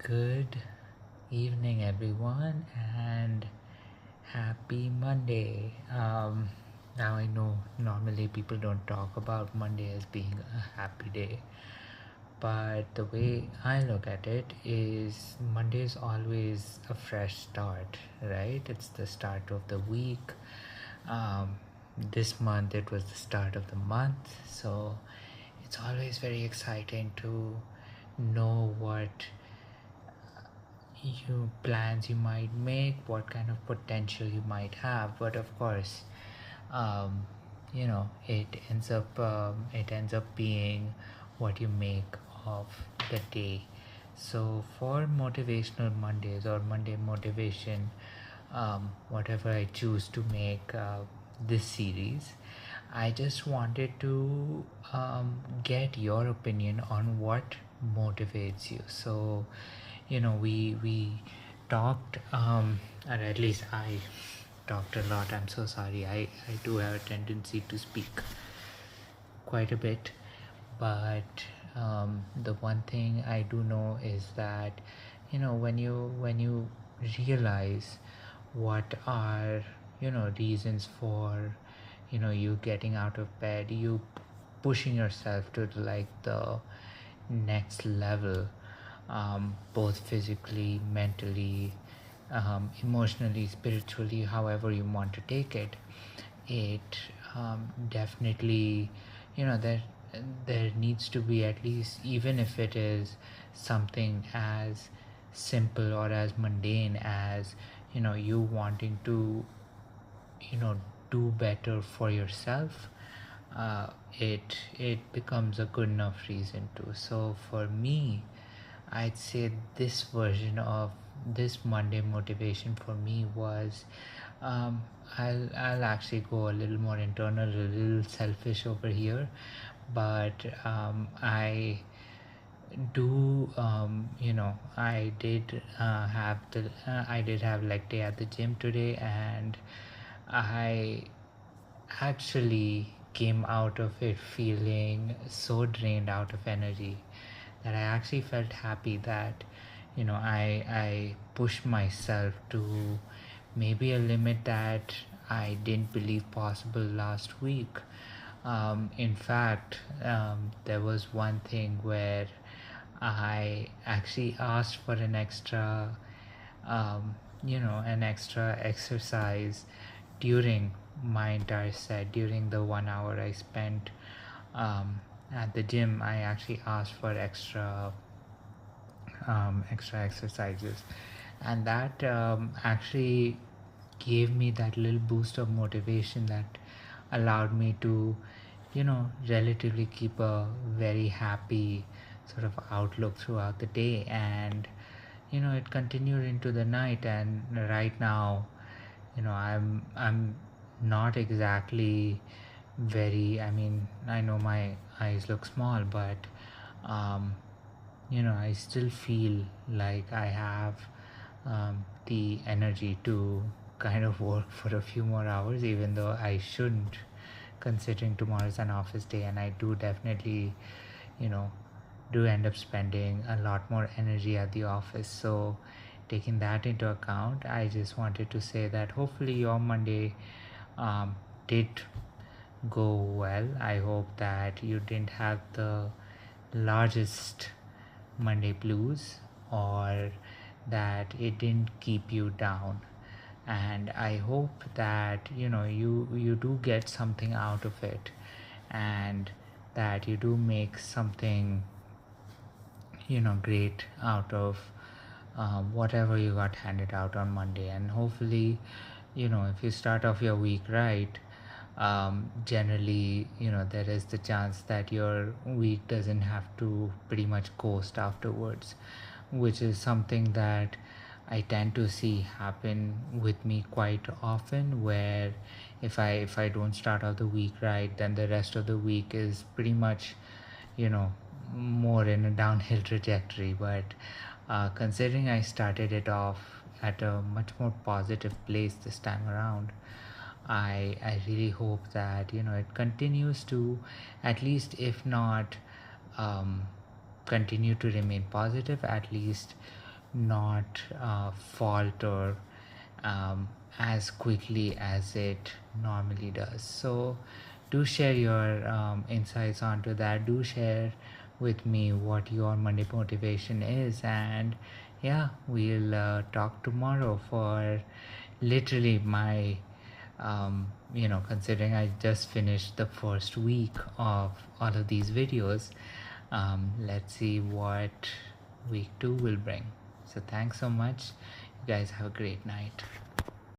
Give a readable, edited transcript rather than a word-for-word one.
Good evening, everyone, and happy Monday. Now I know normally people don't talk about Monday as being a happy day, but the way I look at it is Monday is always a fresh start, right? It's the start of the week. Um, this month it was the start of the month, so it's always very exciting to know what plans you might make, what kind of potential you might have. But of course, it ends up being what you make of the day. So for motivational Mondays or Monday motivation, whatever I choose to make this series, I just wanted to get your opinion on what motivates you. So we talked, or at least I talked a lot. I'm so sorry. I do have a tendency to speak quite a bit, but the one thing I do know is that when you realize what are reasons for you getting out of bed, you pushing yourself to the next level, both physically, mentally, emotionally, spiritually, however you want to take it. It definitely, there needs to be, at least even if it is something as simple or as mundane as you wanting to you know do better for yourself. It becomes a good enough reason to. So for me, I'd say this version of this Monday motivation for me was, um, I'll actually go a little more internal, a little selfish over here, but I did have leg day at the gym today, and I actually came out of it feeling so drained out of energy that I actually felt happy that I pushed myself to maybe a limit that I didn't believe possible last week. In fact, there was one thing where I actually asked for an extra exercise during my entire set. During the 1 hour I spent at the gym, I actually asked for extra exercises, and that actually gave me that little boost of motivation that allowed me to relatively keep a very happy sort of outlook throughout the day. And it continued into the night, and right now I'm not exactly very, I mean, I know my eyes look small, but um, I still feel like I have the energy to kind of work for a few more hours, even though I shouldn't, considering tomorrow's an office day, and I do definitely you know do end up spending a lot more energy at the office. So taking that into account, I just wanted to say that hopefully your Monday did go well. I hope that you didn't have the largest Monday blues, or that it didn't keep you down. And I hope that you do get something out of it, and that you do make something great out of whatever you got handed out on Monday. And hopefully, if you start off your week right, generally, there is the chance that your week doesn't have to pretty much coast afterwards, which is something that I tend to see happen with me quite often, where if I don't start out the week right, then the rest of the week is pretty much you know more in a downhill trajectory. But considering I started it off at a much more positive place this time around, I really hope that it continues to, at least if not continue to remain positive, at least not falter as quickly as it normally does. So do share your insights onto that. Do share with me what your Monday motivation is, and yeah, we'll talk tomorrow for literally my considering I just finished the first week of all of these videos. Let's see what week 2 will bring. So thanks so much. You guys have a great night.